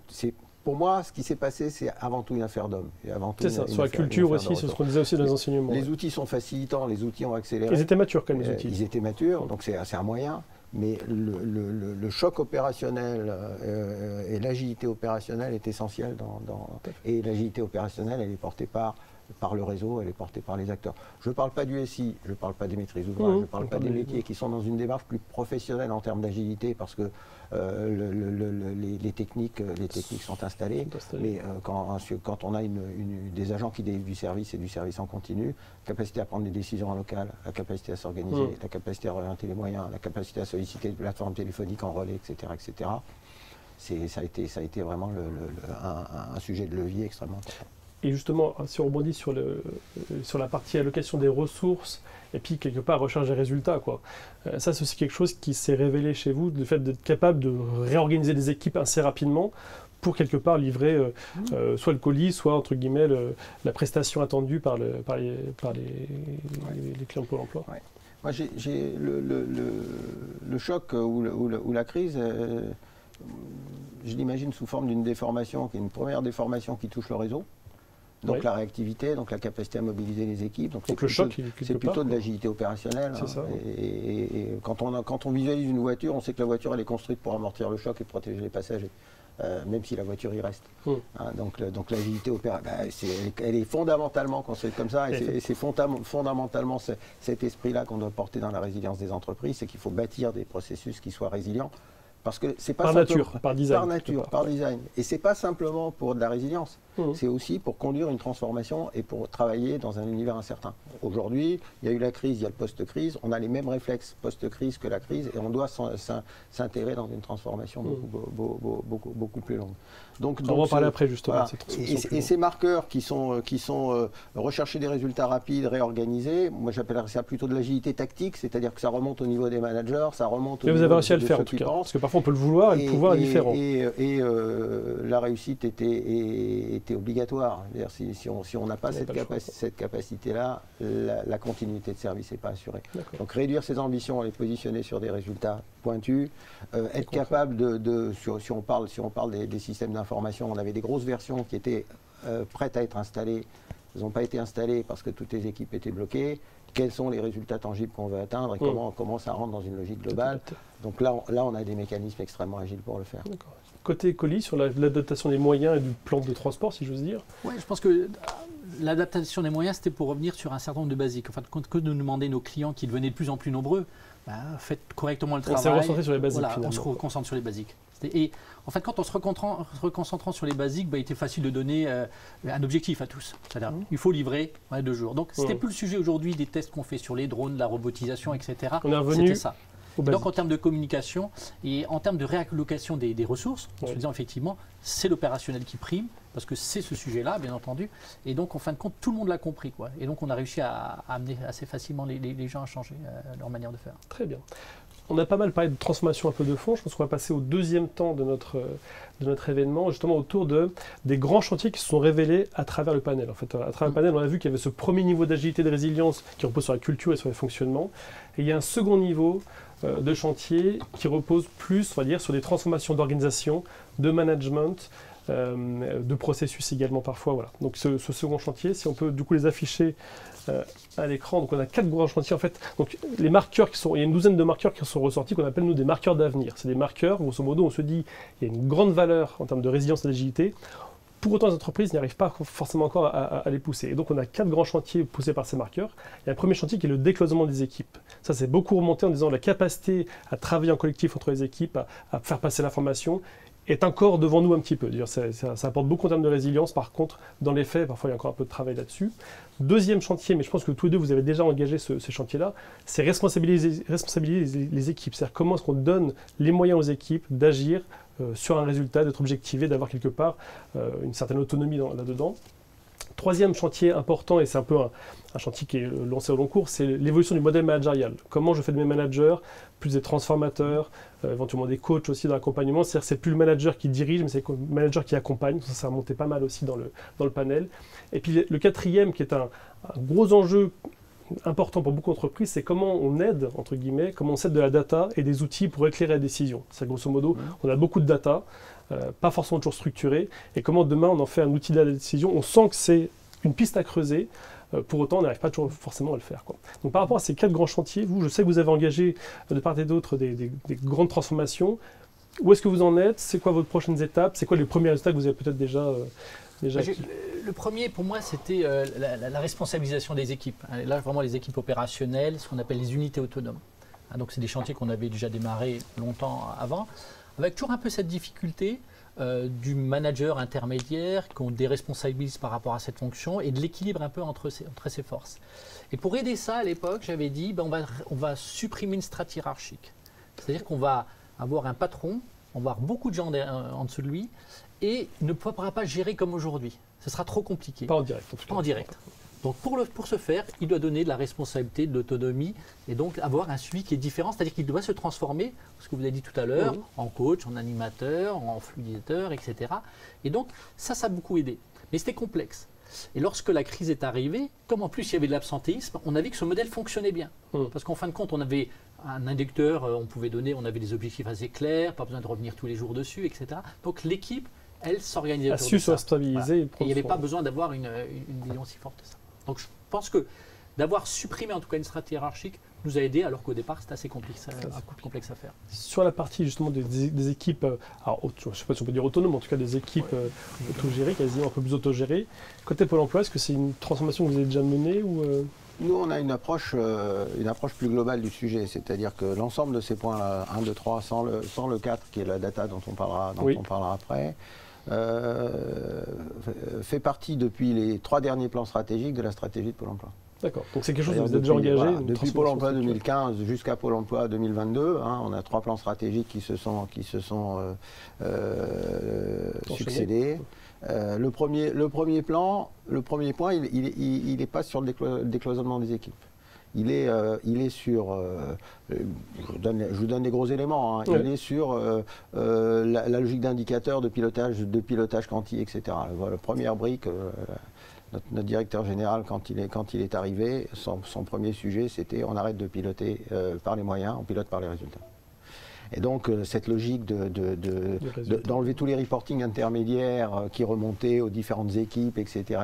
c'est pour moi, ce qui s'est passé, c'est avant tout une affaire d'hommes. C'est ça, sur la culture aussi, c'est ce qu'on disait aussi dans les enseignements. Les outils sont facilitants, les outils ont accéléré. Ils étaient matures quand même, les outils. Ils étaient matures, donc c'est un moyen. Mais le choc opérationnel et l'agilité opérationnelle est essentielle et l'agilité opérationnelle, elle est portée par le réseau, elle est portée par les acteurs. Je ne parle pas du SI, je ne parle pas des maîtrises d'ouvrage, je ne parle pas des métiers qui sont dans une démarche plus professionnelle en termes d'agilité parce que les techniques sont installées. Mais quand on a des agents qui délivrent du service et du service en continu, la capacité à prendre des décisions en local, la capacité à s'organiser, la capacité à orienter les moyens, la capacité à solliciter des plateformes téléphoniques en relais, etc., ça a été vraiment un sujet de levier extrêmement important. Et justement, si on rebondit sur la partie allocation des ressources et puis quelque part recherche des résultats, ça c'est aussi quelque chose qui s'est révélé chez vous, le fait d'être capable de réorganiser des équipes assez rapidement pour quelque part livrer soit le colis, soit entre guillemets la prestation attendue par les clients de Pôle emploi. Ouais. Moi j'ai le choc ou la crise, je l'imagine sous forme d'une déformation, qui est une première déformation qui touche le réseau. Donc la réactivité, donc la capacité à mobiliser les équipes. Donc le choc, c'est plutôt de l'agilité opérationnelle. C'est ça. Et quand on visualise une voiture, on sait que la voiture elle est construite pour amortir le choc et protéger les passagers, même si la voiture y reste. Donc l'agilité opérationnelle, elle est fondamentalement construite comme ça, et c'est fondamentalement cet esprit-là qu'on doit porter dans la résilience des entreprises, c'est qu'il faut bâtir des processus qui soient résilients. Parce que c'est pas par nature, par design. Par design. Et c'est pas simplement pour de la résilience, c'est aussi pour conduire une transformation et pour travailler dans un univers incertain. Aujourd'hui, il y a eu la crise, il y a le post-crise, on a les mêmes réflexes post-crise que la crise et on doit s'intégrer dans une transformation beaucoup plus longue. Donc, on va en parler après justement. Voilà. Et ces marqueurs qui sont rechercher des résultats rapides, réorganisés, moi j'appellerais ça plutôt de l'agilité tactique, c'est-à-dire que ça remonte au niveau des managers, ça remonte au niveau de ceux qui pensent. Mais vous avez réussi à le faire en tout cas, parce que parfois on peut le vouloir et le pouvoir est différent. Et la réussite était obligatoire. Si on n'a pas cette capacité-là, la continuité de service n'est pas assurée. Donc réduire ses ambitions, les positionner sur des résultats pointus, être capable si on parle des systèmes d'information, on avait des grosses versions qui étaient prêtes à être installées. Elles n'ont pas été installées parce que toutes les équipes étaient bloquées. Quels sont les résultats tangibles qu'on veut atteindre et comment ça rentre dans une logique globale. Donc là, on a des mécanismes extrêmement agiles pour le faire. Côté colis, sur l'adaptation des moyens et du plan de transport, si j'ose dire. Oui, je pense que l'adaptation des moyens, c'était pour revenir sur un certain nombre de basiques. Enfin, quand nous demandaient nos clients qui devenaient de plus en plus nombreux, faites correctement le travail. On s'est recentré sur les basiques. Voilà, on se reconcentre sur les basiques. Et en fait, quand on se reconcentrant sur les basiques, il était facile de donner un objectif à tous. C'est-à-dire, il faut livrer 2 jours. Donc, c'était plus le sujet aujourd'hui des tests qu'on fait sur les drones, la robotisation, etc. On est revenu. C'était ça. Donc en termes de communication et en termes de réallocation des ressources, en se disant effectivement, c'est l'opérationnel qui prime, parce que c'est ce sujet-là, bien entendu. Et donc en fin de compte, tout le monde l'a compris. Et donc on a réussi à amener assez facilement les gens à changer leur manière de faire. Très bien. On a pas mal parlé de transformation un peu de fond. Je pense qu'on va passer au deuxième temps de notre événement, justement autour des grands chantiers qui se sont révélés à travers le panel. En fait, à travers le panel, on a vu qu'il y avait ce premier niveau d'agilité et de résilience qui repose sur la culture et sur les fonctionnements. Et il y a un second niveau de chantier qui repose plus, on va dire, sur des transformations d'organisation, de management, de processus également parfois. Voilà. Donc ce second chantier, si on peut du coup les afficher à l'écran, donc on a 4 grands chantiers en fait. Donc les marqueurs il y a une douzaine de marqueurs qui sont ressortis qu'on appelle nous des marqueurs d'avenir. C'est des marqueurs, grosso modo, on se dit il y a une grande valeur en termes de résilience et d'agilité. Pour autant, les entreprises n'y arrivent pas forcément encore à les pousser. Et donc, on a 4 grands chantiers poussés par ces marqueurs. Il y a un premier chantier qui est le décloisonnement des équipes. Ça, c'est beaucoup remonté en disant la capacité à travailler en collectif entre les équipes, à faire passer l'information, est encore devant nous un petit peu. Ça apporte beaucoup en termes de résilience. Par contre, dans les faits, parfois, il y a encore un peu de travail là-dessus. Deuxième chantier, mais je pense que tous les deux, vous avez déjà engagé ce chantier-là, c'est responsabiliser les équipes. C'est-à-dire comment est-ce qu'on donne les moyens aux équipes d'agir sur un résultat, d'être objectivé, d'avoir quelque part une certaine autonomie là-dedans. Troisième chantier important, et c'est un peu un chantier qui est lancé au long cours, c'est l'évolution du modèle managérial. Comment je fais de mes managers plus des transformateurs, éventuellement des coachs aussi dans l'accompagnement. C'est-à-dire que c'est plus le manager qui dirige, mais c'est le manager qui accompagne. Ça a monté pas mal aussi dans le panel. Et puis le quatrième, qui est un gros enjeu important pour beaucoup d'entreprises, c'est comment on aide, entre guillemets, comment on aide de la data et des outils pour éclairer la décision. C'est grosso modo, on a beaucoup de data, pas forcément toujours structurée, et comment demain on en fait un outil de la décision. On sent que c'est une piste à creuser, pour autant on n'arrive pas toujours forcément à le faire, quoi. Donc par rapport à ces 4 grands chantiers, vous, je sais que vous avez engagé de part et d'autre des grandes transformations. Où est-ce que vous en êtes? C'est quoi vos prochaines étapes? C'est quoi les premiers résultats que vous avez peut-être déjà le premier, pour moi, c'était la responsabilisation des équipes. Là, vraiment, les équipes opérationnelles, ce qu'on appelle les unités autonomes. Donc, c'est des chantiers qu'on avait déjà démarrés longtemps avant, avec toujours un peu cette difficulté du manager intermédiaire qu'on déresponsabilise par rapport à cette fonction et de l'équilibre un peu entre ces forces. Et pour aider ça, à l'époque, j'avais dit, on va supprimer une strate hiérarchique. C'est-à-dire qu'on va avoir un patron, on va avoir beaucoup de gens en dessous de lui, et ne pourra pas gérer comme aujourd'hui. Ce sera trop compliqué. Pas en direct. Pas en direct. Donc pour ce faire, il doit donner de la responsabilité, de l'autonomie, et donc avoir un suivi qui est différent, c'est-à-dire qu'il doit se transformer, ce que vous avez dit tout à l'heure, en coach, en animateur, en fluidisateur, etc. Et donc ça a beaucoup aidé. Mais c'était complexe. Et lorsque la crise est arrivée, comme en plus il y avait de l'absentéisme, on a vu que ce modèle fonctionnait bien. Parce qu'en fin de compte, on avait un inducteur, on avait des objectifs assez clairs, pas besoin de revenir tous les jours dessus, etc. Donc l'équipe, elle s'organisait autour de ça. A su se stabiliser. Et il n'y avait pas besoin d'avoir une vision si forte que ça. Donc je pense que d'avoir supprimé en tout cas une stratégie hiérarchique nous a aidé, alors qu'au départ c'était assez complexe à faire. Sur la partie justement des équipes, alors, je ne sais pas si on peut dire autonomes, en tout cas des équipes autogérées, quasiment un peu plus autogérées. Côté Pôle emploi, est-ce que c'est une transformation que vous avez déjà menée ou Nous, on a une approche plus globale du sujet, c'est-à-dire que l'ensemble de ces points-là, 1, 2, 3, sans le 4, qui est la data dont on parlera après, fait partie depuis les 3 derniers plans stratégiques de la stratégie de Pôle emploi. D'accord, donc c'est quelque chose que vous avez déjà engagé. Voilà, depuis Pôle emploi 2015 jusqu'à Pôle emploi 2022, on a 3 plans stratégiques qui se sont succédés. Le premier point, il n'est pas sur le décloisonnement des équipes. Il est sur, je vous donne les gros éléments, il est sur la logique d'indicateur, de pilotage quanti, etc. La première brique, notre directeur général, quand il est arrivé, son premier sujet, c'était on arrête de piloter par les moyens, on pilote par les résultats. Et donc cette logique d'enlever tous les reportings intermédiaires qui remontaient aux différentes équipes, etc.,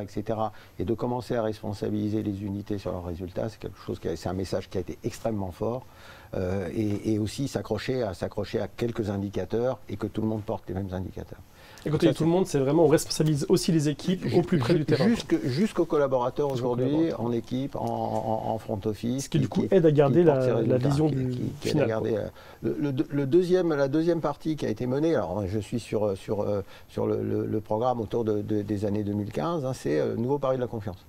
et de commencer à responsabiliser les unités sur leurs résultats, c'est un message qui a été extrêmement fort, et aussi s'accrocher à quelques indicateurs et que tout le monde porte les mêmes indicateurs. Et quand on dit tout le monde, c'est vraiment on responsabilise aussi les équipes au plus près du terrain. Jusqu'aux collaborateurs aujourd'hui, en équipe, en front office. Ce qui du coup aide à garder la vision du final. La deuxième partie qui a été menée, alors je suis sur le programme autour des années 2015, c'est le nouveau pari de la confiance.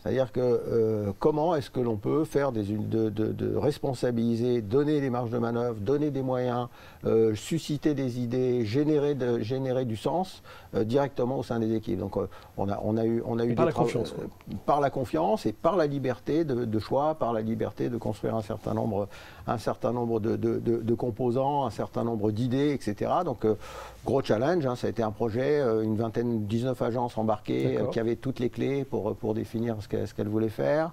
C'est-à-dire que comment est-ce que l'on peut faire de responsabiliser, donner des marges de manœuvre, donner des moyens, susciter des idées, générer du sens directement au sein des équipes. Donc on a eu par la confiance, par la confiance et par la liberté de choix, par la liberté de construire un certain nombre de composants, un certain nombre d'idées, etc. Donc gros challenge, ça a été un projet, 19 agences embarquées qui avaient toutes les clés pour définir ce qu'elles voulaient faire,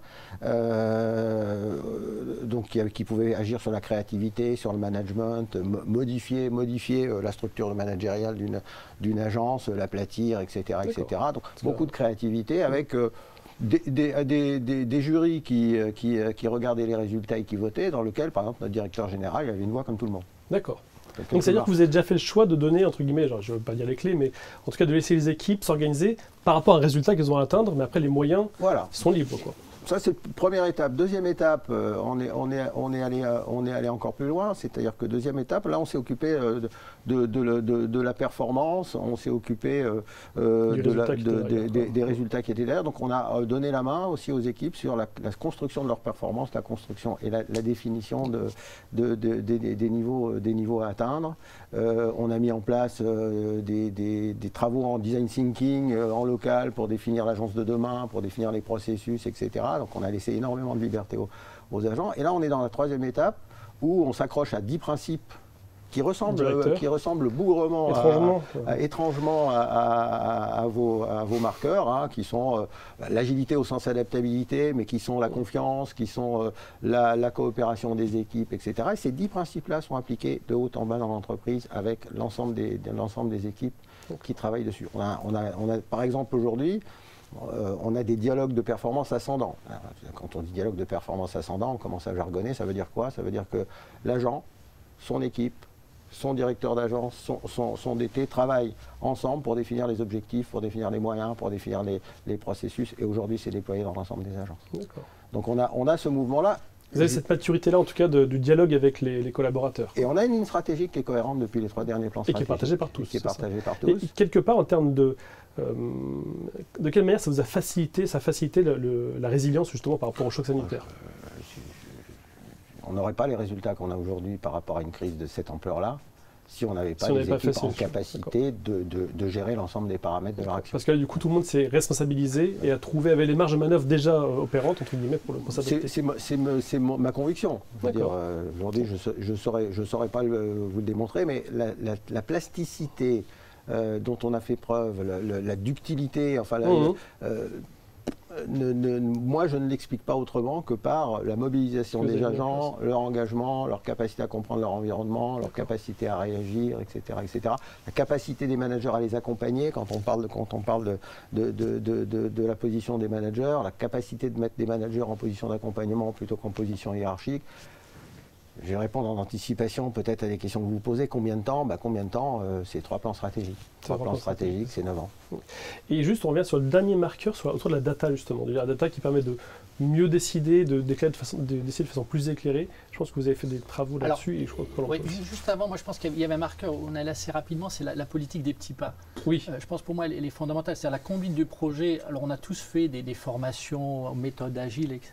donc qui pouvaient agir sur la créativité, sur le management, modifier la structure managériale d'une agence, l'aplatir, etc. Donc beaucoup de créativité avec des jurys qui regardaient les résultats et qui votaient, dans lequel, par exemple, notre directeur général il avait une voix comme tout le monde. D'accord. Donc c'est-à-dire que vous avez déjà fait le choix de donner, entre guillemets, genre, je ne veux pas dire les clés, mais en tout cas de laisser les équipes s'organiser par rapport à un résultat qu'elles ont à atteindre, mais après les moyens sont libres, quoi. Ça, c'est la première étape. Deuxième étape, on est allé encore plus loin. C'est-à-dire que deuxième étape, là, on s'est occupé de la performance, on s'est occupé des résultats qui étaient derrière. Donc, on a donné la main aussi aux équipes sur la construction de leur performance, la construction et la définition des niveaux à atteindre. On a mis en place des travaux en design thinking, en local, pour définir l'agence de demain, pour définir les processus, etc. Donc on a laissé énormément de liberté aux agents. Et là, on est dans la troisième étape où on s'accroche à 10 principes qui ressemblent bougrement, étrangement à vos marqueurs, hein, qui sont l'agilité au sens adaptabilité, mais qui sont la confiance, qui sont la coopération des équipes, etc. Et ces 10 principes-là sont appliqués de haut en bas dans l'entreprise avec l'ensemble des équipes qui travaillent dessus. On a par exemple aujourd'hui, on a des dialogues de performance ascendants. Quand on dit dialogue de performance ascendant, on commence à jargonner, ça veut dire quoi? Ça veut dire que l'agent, son équipe, son directeur d'agence, son DT travaillent ensemble pour définir les objectifs, pour définir les moyens, pour définir les processus. Et aujourd'hui, c'est déployé dans l'ensemble des agences. Donc on a ce mouvement-là. Vous avez cette maturité-là, en tout cas, du dialogue avec les collaborateurs. Et on a une ligne stratégique qui est cohérente depuis les 3 derniers plans stratégiques. Et qui est partagée par tous. Qui est partagée par tous. Et quelque part, en termes de quelle manière ça vous a facilité la résilience, justement, par rapport au choc sanitaire? On n'aurait pas les résultats qu'on a aujourd'hui par rapport à une crise de cette ampleur-là si on n'avait pas les équipes en capacité de gérer l'ensemble des paramètres de leur action. Parce que là, du coup, tout le monde s'est responsabilisé et a trouvé, avait les marges de manœuvre déjà opérantes, entre guillemets, pour s'adapter. C'est ma conviction. Aujourd'hui, je saurais pas vous le démontrer, mais la plasticité dont on a fait preuve, la ductilité, enfin, moi, je ne l'explique pas autrement que par la mobilisation des agents, leur engagement, leur capacité à comprendre leur environnement, leur capacité à réagir, etc., etc. La capacité des managers à les accompagner quand on parle de la position des managers, la capacité de mettre des managers en position d'accompagnement plutôt qu'en position hiérarchique. Je vais répondre en anticipation peut-être à des questions que vous posez. Combien de temps? Combien de temps? C'est 3 plans stratégiques. 3 plans stratégiques, c'est 9 ans. Et juste, on revient sur le dernier marqueur, autour de la data, justement. Déjà, la data qui permet de mieux décider, d'essayer de façon plus éclairée. Je pense que vous avez fait des travaux là-dessus. Et je crois que juste avant, moi je pense qu'il y avait un marqueur, on allait assez rapidement, c'est la politique des petits pas. Oui. Je pense pour moi, elle est fondamentale. C'est-à-dire la conduite de projet. Alors on a tous fait des formations en méthode agile, etc.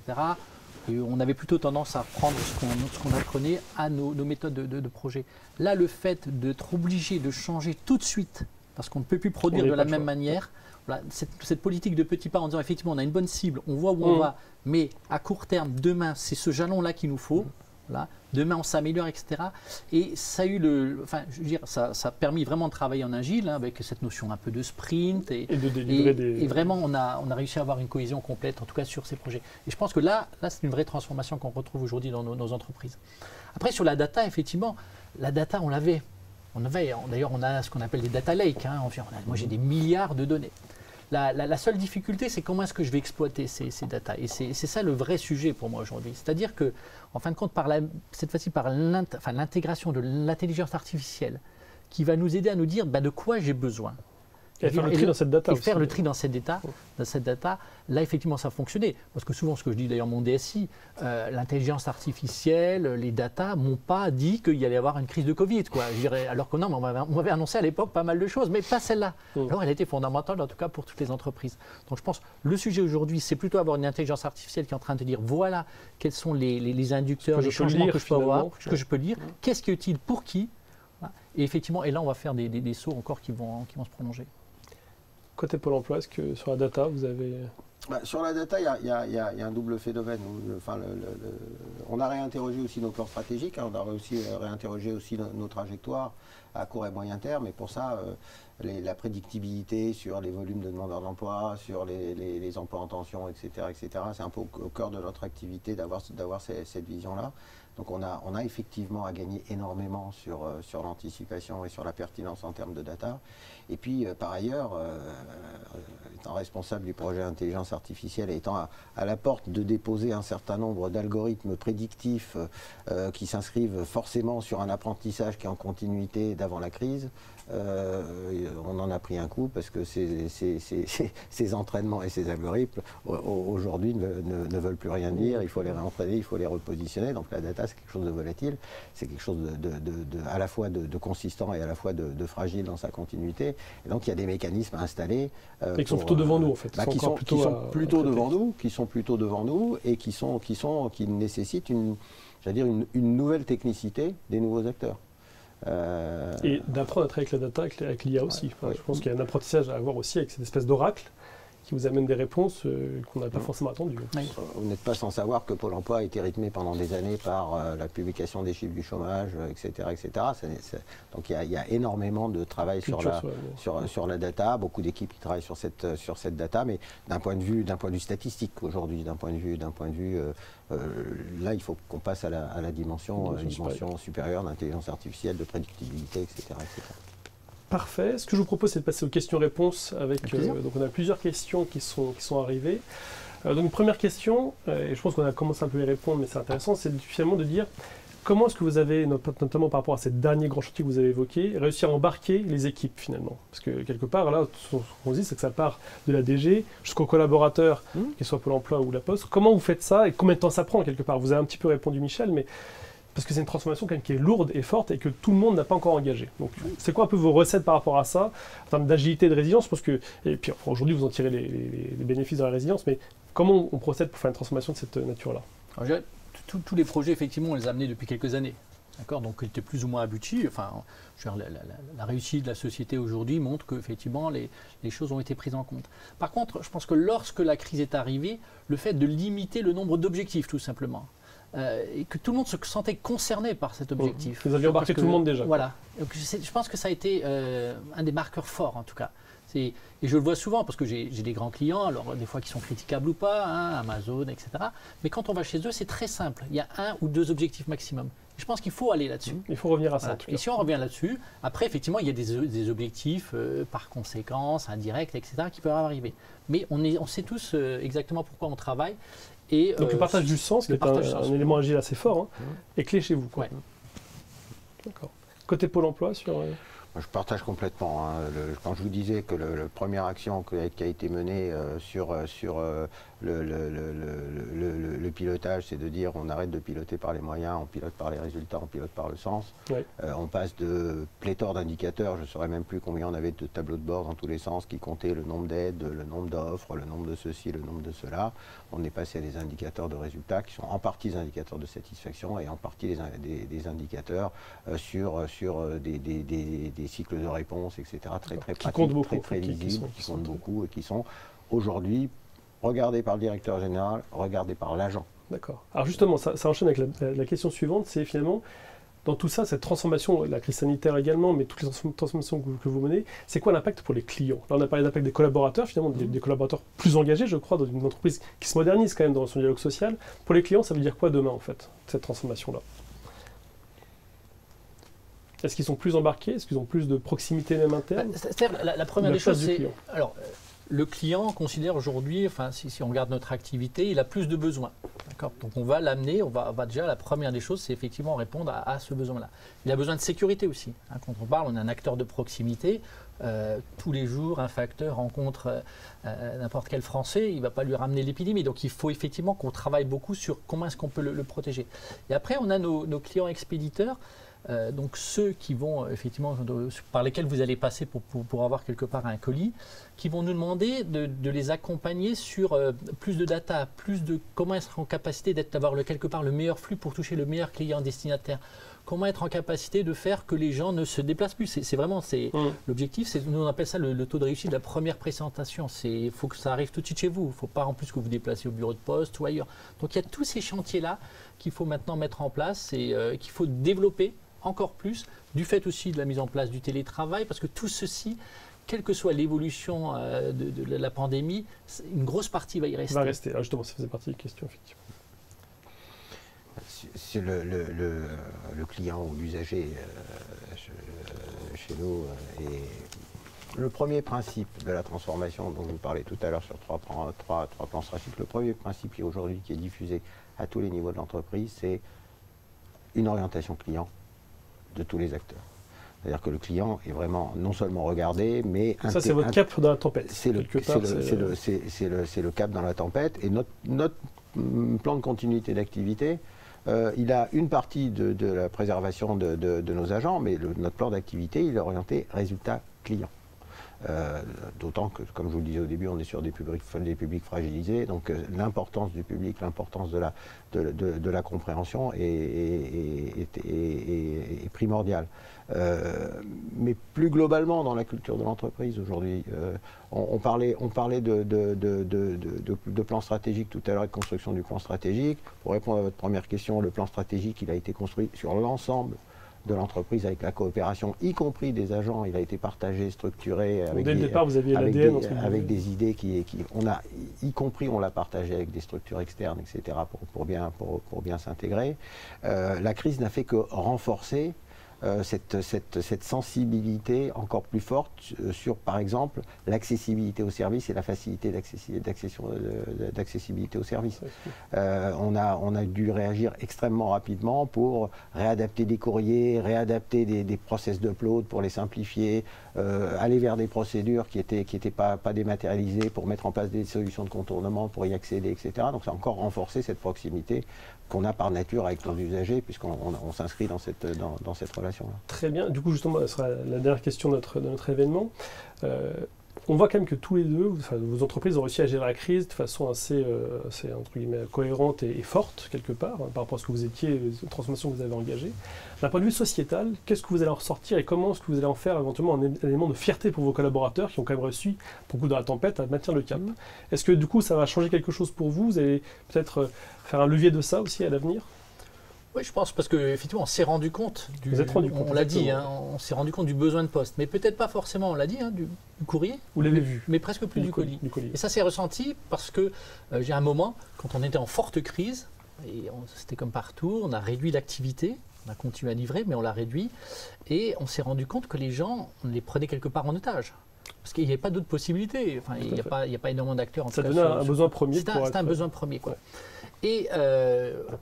Et on avait plutôt tendance à prendre ce qu'on apprenait à nos méthodes de projet. Là, le fait d'être obligé de changer tout de suite, parce qu'on ne peut plus produire de la même manière, voilà, cette politique de petits pas en disant effectivement on a une bonne cible, on voit où on va, mais à court terme, demain, c'est ce jalon-là qu'il nous faut. Voilà. Demain, on s'améliore, etc. Et ça a eu ça a permis vraiment de travailler en agile, hein, avec cette notion un peu de sprint. Et de délivrer et vraiment, on a réussi à avoir une cohésion complète, en tout cas sur ces projets. Et je pense que là c'est une vraie transformation qu'on retrouve aujourd'hui dans nos entreprises. Après, sur la data, effectivement, la data, on l'avait. D'ailleurs, on a ce qu'on appelle des data lakes. Hein. Moi, j'ai des milliards de données. La seule difficulté, c'est comment est-ce que je vais exploiter ces data. Et c'est ça le vrai sujet pour moi aujourd'hui. C'est-à-dire que, en fin de compte, cette fois-ci, par l'intégration de l'intelligence artificielle, qui va nous aider à nous dire de quoi j'ai besoin. Et faire le tri dans cette data. Et faire le tri dans cette data, là, effectivement, ça a fonctionné. Parce que souvent, ce que je dis d'ailleurs, mon DSI, l'intelligence artificielle, les data m'ont pas dit qu'il y allait y avoir une crise de Covid. Quoi. Alors que non, on m'avait annoncé à l'époque pas mal de choses, mais pas celle-là. Alors, elle a été fondamentale, en tout cas, pour toutes les entreprises. Donc, je pense que le sujet aujourd'hui, c'est plutôt avoir une intelligence artificielle qui est en train de dire, voilà, quels sont les inducteurs, les changements que je peux avoir, que je peux lire, qu'est-ce qui est utile pour qui. Et effectivement, et là, on va faire des sauts encore qui vont se prolonger. Côté Pôle emploi, est-ce que sur la data, vous avez... Sur la data, il y a un double phénomène. On a réinterrogé aussi nos plans stratégiques, hein, on a aussi réinterrogé aussi nos trajectoires à court et moyen terme. Et pour ça, la prédictibilité sur les volumes de demandeurs d'emploi, sur les emplois en tension, etc., c'est un peu au cœur de notre activité d'avoir cette vision-là. Donc on a effectivement à gagner énormément sur l'anticipation et sur la pertinence en termes de data. Et puis par ailleurs, étant responsable du projet intelligence artificielle et étant à la porte de déposer un certain nombre d'algorithmes prédictifs qui s'inscrivent forcément sur un apprentissage qui est en continuité d'avant la crise, on en a pris un coup parce que ces entraînements et ces algorithmes aujourd'hui ne veulent plus rien dire. Il faut les réentraîner, il faut les repositionner. Donc la data, c'est quelque chose de volatile, c'est quelque chose à la fois de consistant et à la fois de fragile dans sa continuité. Et donc il y a des mécanismes à installer. Qui sont plutôt devant nous en fait. Qui sont plutôt devant nous et qui nécessitent une nouvelle technicité des nouveaux acteurs. Et d'apprendre à travailler avec la data, avec l'IA aussi. Je pense qu'il y a un apprentissage à avoir aussi avec cette espèce d'oracle qui vous amène des réponses qu'on n'a pas forcément attendues. Oui. Vous n'êtes pas sans savoir que Pôle emploi a été rythmé pendant des années par la publication des chiffres du chômage, etc. Donc il y a énormément de travail sur la data, beaucoup d'équipes qui travaillent sur cette data, mais d'un point de vue statistique aujourd'hui, d'un point de vue là il faut qu'on passe à la dimension supérieure d'intelligence artificielle, de prédictibilité, etc. Parfait. Ce que je vous propose, c'est de passer aux questions-réponses. Donc on a plusieurs questions qui sont arrivées. Donc une première question, et je pense qu'on a commencé un peu à y répondre, mais c'est intéressant, c'est finalement de dire comment est-ce que vous avez, notamment par rapport à ces derniers grands chantiers que vous avez évoqués, réussi à embarquer les équipes finalement. Parce que quelque part, là, ce qu'on dit, c'est que ça part de la DG jusqu'aux collaborateurs, qu'ils soient Pôle emploi ou La Poste. Comment vous faites ça et combien de temps ça prend quelque part? Vous avez un petit peu répondu, Michel, mais parce que c'est une transformation quand même qui est lourde et forte et que tout le monde n'a pas encore engagé. Donc, c'est quoi un peu vos recettes par rapport à ça, en termes d'agilité et de résilience? Parce que, et puis aujourd'hui, vous en tirez les bénéfices de la résilience, mais comment on procède pour faire une transformation de cette nature-là? Tous les projets, effectivement, on les a amenés depuis quelques années. D'accord, donc ils étaient plus ou moins aboutis. Enfin, la réussite de la société aujourd'hui montre qu'effectivement les choses ont été prises en compte. Par contre, je pense que lorsque la crise est arrivée, le fait de limiter le nombre d'objectifs, tout simplement, et que tout le monde se sentait concerné par cet objectif. Vous aviez embarqué tout le monde déjà. Voilà. Donc, je pense que ça a été un des marqueurs forts, en tout cas. Et je le vois souvent parce que j'ai des grands clients, alors des fois qui sont critiquables ou pas, Amazon, etc. Mais quand on va chez eux, c'est très simple. Il y a 1 ou 2 objectifs maximum. Je pense qu'il faut aller là-dessus. Il faut revenir à ça. Voilà. En tout cas. Et si on revient là-dessus, après, effectivement, il y a des objectifs par conséquence, indirects, etc., qui peuvent arriver. Mais on sait tous exactement pourquoi on travaille. Et, donc le partage du sens, qui est un élément agile assez fort, est clé chez vous. Quoi. Ouais. D'accord. Côté Pôle emploi, sur... Je partage complètement. Quand je vous disais que la première action qui a été menée sur le pilotage, c'est de dire on arrête de piloter par les moyens, on pilote par les résultats, on pilote par le sens. Ouais. On passe de pléthore d'indicateurs, je ne saurais même plus combien on avait de tableaux de bord dans tous les sens qui comptaient le nombre d'aides, le nombre d'offres, le nombre de ceci, le nombre de cela. On est passé à des indicateurs de résultats qui sont en partie des indicateurs de satisfaction et en partie des indicateurs sur des cycles de réponse, etc. Très pratiques, très lisibles, qui comptent beaucoup et qui sont aujourd'hui regardés par le directeur général, regardés par l'agent. D'accord. Alors justement, ça enchaîne avec la question suivante, c'est finalement, dans tout ça, cette transformation, la crise sanitaire également, mais toutes les transformations que vous menez, c'est quoi l'impact pour les clients? Là, on a parlé d'impact des collaborateurs, finalement, des collaborateurs plus engagés, je crois, dans une entreprise qui se modernise quand même dans son dialogue social. Pour les clients, ça veut dire quoi demain, en fait, cette transformation-là? Est-ce qu'ils sont plus embarqués? Est-ce qu'ils ont plus de proximité même interne? C'est-à-dire, la première des choses, c'est... Alors, le client considère aujourd'hui, enfin, si on regarde notre activité, il a plus de besoins. D'accord. Donc, on va l'amener, on va déjà, la première des choses, c'est effectivement répondre à ce besoin-là. Il a besoin de sécurité aussi. Quand on parle, on est un acteur de proximité. Tous les jours, un facteur rencontre n'importe quel Français, il ne va pas lui ramener l'épidémie. Donc, il faut effectivement qu'on travaille beaucoup sur comment est-ce qu'on peut le protéger. Et après, on a nos clients expéditeurs. Donc ceux qui vont effectivement par lesquels vous allez passer pour avoir quelque part un colis, qui vont nous demander de les accompagner sur plus de data, plus de comment être en capacité d'avoir quelque part le meilleur flux pour toucher le meilleur client destinataire. Comment être en capacité de faire que les gens ne se déplacent plus. C'est vraiment l'objectif. Nous on appelle ça le taux de réussite de la première présentation. Il faut que ça arrive tout de suite chez vous. Il ne faut pas en plus que vous déplaciez au bureau de poste ou ailleurs. Donc il y a tous ces chantiers-là qu'il faut maintenant mettre en place et qu'il faut développer encore plus, du fait aussi de la mise en place du télétravail, parce que tout ceci, quelle que soit l'évolution de la pandémie, une grosse partie va y rester. Va rester. Alors justement, ça faisait partie des questions, effectivement. C'est le client ou l'usager chez nous. Et le premier principe de la transformation dont vous parlez tout à l'heure sur trois plans stratégiques, le premier principe qui aujourd'hui qui est diffusé à tous les niveaux de l'entreprise, c'est une orientation client de tous les acteurs. C'est-à-dire que le client est vraiment non seulement regardé, mais... Ça, c'est votre cap dans la tempête. C'est le cap dans la tempête. Et notre plan de continuité d'activité, il a une partie de la préservation de nos agents, mais notre plan d'activité, il est orienté résultat client. D'autant que, comme je vous le disais au début, on est sur des publics fragilisés, donc l'importance du public, l'importance de la compréhension est primordiale. Mais plus globalement dans la culture de l'entreprise aujourd'hui, on parlait de plan stratégique tout à l'heure, de construction du plan stratégique. Pour répondre à votre première question, le plan stratégique, il a été construit sur l'ensemble de l'entreprise avec la coopération, y compris des agents. Il a été partagé, structuré avec, dès le départ, vous aviez l'ADN, avec des idées on l'a partagé avec des structures externes, etc. pour bien s'intégrer. La crise n'a fait que renforcer cette sensibilité encore plus forte sur, par exemple, l'accessibilité aux services et la facilité d'accessibilité aux services. On a dû réagir extrêmement rapidement pour réadapter des courriers, réadapter des process d'upload pour les simplifier, aller vers des procédures qui étaient pas dématérialisées pour mettre en place des solutions de contournement pour y accéder, etc. Donc ça a encore renforcé cette proximité qu'on a par nature avec nos usagers, puisqu'on s'inscrit dans cette relation-là. Très bien. Du coup, justement, ce sera la dernière question de notre événement. On voit quand même que tous les deux, vos entreprises ont réussi à gérer la crise de façon assez entre guillemets, cohérente et forte, quelque part, par rapport à ce que vous étiez, aux transformations que vous avez engagées. D'un point de vue sociétal, qu'est-ce que vous allez en ressortir et comment est-ce que vous allez en faire éventuellement un élément de fierté pour vos collaborateurs qui ont quand même réussi, beaucoup dans la tempête, à maintenir le cap? Est-ce que du coup, ça va changer quelque chose pour vous? Vous allez peut-être faire un levier de ça aussi à l'avenir? Oui, je pense, parce qu'effectivement, on s'est rendu compte, vous êtes rendu compte, on l'a dit, on s'est rendu compte du besoin de poste, mais peut-être pas forcément, on l'a dit, du courrier. Vous l'avez vu. Mais presque plus du colis. Et ça s'est ressenti parce que j'ai un moment, quand on était en forte crise, et c'était comme partout, on a réduit l'activité, on a continué à livrer, mais on l'a réduit, et on s'est rendu compte que les gens, on les prenait quelque part en otage. Parce qu'il n'y avait pas d'autres possibilités. Enfin, il n'y a pas énormément d'acteurs. Ça donnait un besoin premier. C'était un besoin premier, quoi. Et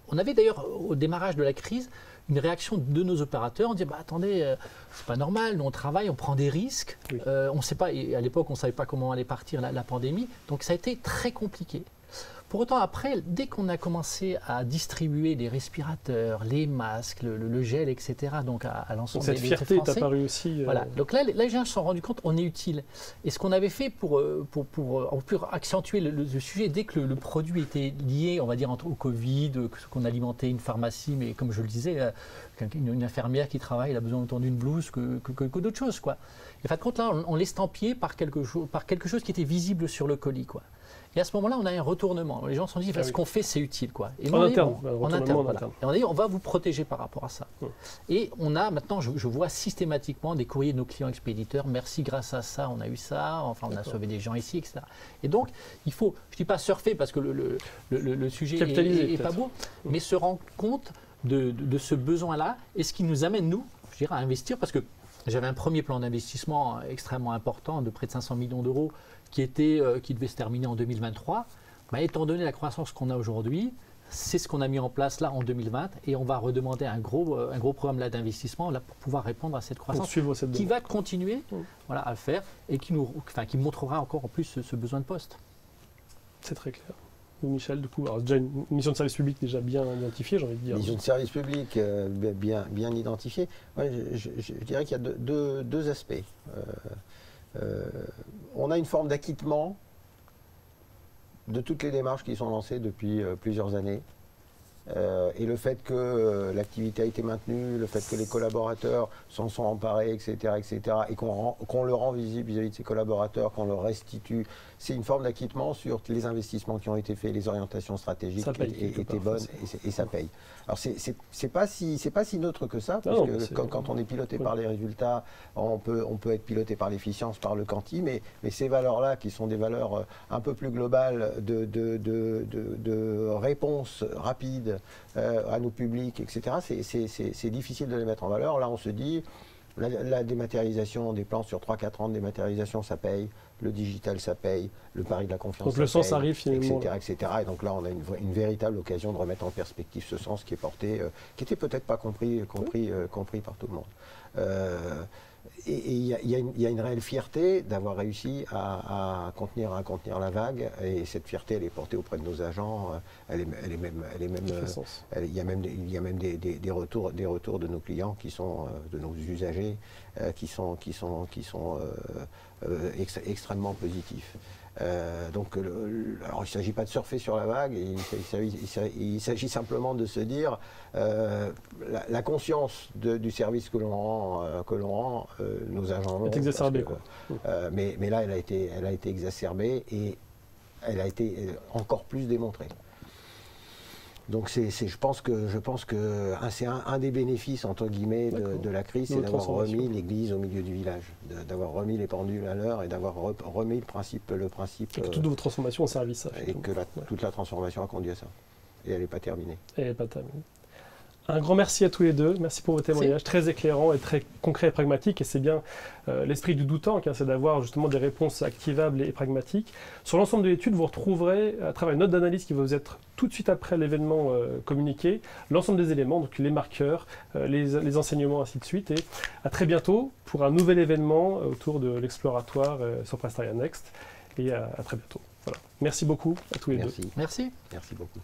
on avait d'ailleurs, au démarrage de la crise, une réaction de nos opérateurs. On disait, attendez, c'est pas normal, nous on travaille, on prend des risques. Oui. On sait pas, et à l'époque, on ne savait pas comment allait partir la pandémie. Donc ça a été très compliqué. Pour autant, après, dès qu'on a commencé à distribuer les respirateurs, les masques, le gel, etc., donc à l'ensemble des Français. Cette fierté est apparue aussi. Voilà. Donc là, les gens se sont rendus compte qu'on est utile. Et ce qu'on avait fait pour accentuer le sujet, dès que le produit était lié, on va dire, au Covid, qu'on alimentait une pharmacie, mais comme je le disais, une infirmière qui travaille, elle a besoin autant d'une blouse que d'autres choses, quoi. Et en fin de compte, là, on l'estampillait par quelque chose qui était visible sur le colis, quoi. Et à ce moment-là, on a un retournement. Les gens se sont dit, ce qu'on fait, c'est utile, quoi. Et en interne. En interne. Et on a dit, on va vous protéger par rapport à ça. Et on a maintenant, je vois systématiquement des courriers de nos clients expéditeurs. Merci, grâce à ça, on a eu ça. Enfin, on a sauvé des gens ici, etc. Et donc, il faut, je ne dis pas surfer parce que le sujet n'est pas beau, mais se rendre compte de ce besoin-là et ce qui nous amène, nous, je dirais, à investir, parce que j'avais un premier plan d'investissement extrêmement important de près de 500 millions d'euros qui devait se terminer en 2023. Étant donné la croissance qu'on a aujourd'hui, c'est ce qu'on a mis en place là en 2020 et on va redemander un gros programme là d'investissement là, pour pouvoir répondre à cette croissance qui va continuer à le faire et qui montrera encore en plus ce besoin de poste. C'est très clair. Michel, du coup, alors déjà une mission de service public déjà bien identifiée, j'ai envie de dire. Mission de service public bien identifiée. Ouais, je dirais qu'il y a deux aspects. On a une forme d'acquittement de toutes les démarches qui sont lancées depuis plusieurs années. Et le fait que l'activité a été maintenue, le fait que les collaborateurs s'en sont emparés, etc., et qu'on le rend visible vis-à-vis de ses collaborateurs, qu'on leur restitue, c'est une forme d'acquittement sur les investissements qui ont été faits, les orientations stratégiques étaient bonnes et ça paye. Alors c'est pas si neutre que ça, parce que quand on est piloté par les résultats, on peut être piloté par l'efficience, par le quanti, mais ces valeurs-là qui sont des valeurs un peu plus globales de réponse rapide guides à nos publics, etc., c'est difficile de les mettre en valeur. Là, on se dit, la dématérialisation des plans sur 3-4 ans de dématérialisation, ça paye. Le digital, ça paye. Le pari de la confiance, donc le ça sens paye, arrive finalement. etc. Et donc là, on a une véritable occasion de remettre en perspective ce sens qui est porté, qui n'était peut-être pas compris par tout le monde. Et il y a une réelle fierté d'avoir réussi à contenir la vague. Et cette fierté, elle est portée auprès de nos agents. Il y a même des retours de nos clients qui sont, de nos usagers, qui sont extrêmement positifs. Donc, alors il ne s'agit pas de surfer sur la vague, il s'agit simplement de se dire la conscience du service que l'on rend, nos agents l'ont. Est exacerbée, quoi. Mais là, elle a été exacerbée et elle a été encore plus démontrée. Donc je pense que c'est un des bénéfices entre guillemets de la crise, c'est d'avoir remis l'église au milieu du village, d'avoir remis les pendules à l'heure et d'avoir remis le principe. Et que toutes vos transformations ont servi ça. Et que toute la transformation a conduit à ça. Et elle n'est pas terminée. Elle n'est pas terminée. Un grand merci à tous les deux. Merci pour vos témoignages très éclairants et très concrets et pragmatiques. Et c'est bien l'esprit du do-tank, c'est d'avoir justement des réponses activables et pragmatiques. Sur l'ensemble de l'étude, vous retrouverez, à travers une note d'analyse qui va vous être tout de suite après l'événement communiqué, l'ensemble des éléments, donc les marqueurs, les enseignements, ainsi de suite. Et à très bientôt pour un nouvel événement autour de l'exploratoire sur Prestaria Next. Et à très bientôt. Voilà. Merci beaucoup à tous les deux. Merci. Merci beaucoup.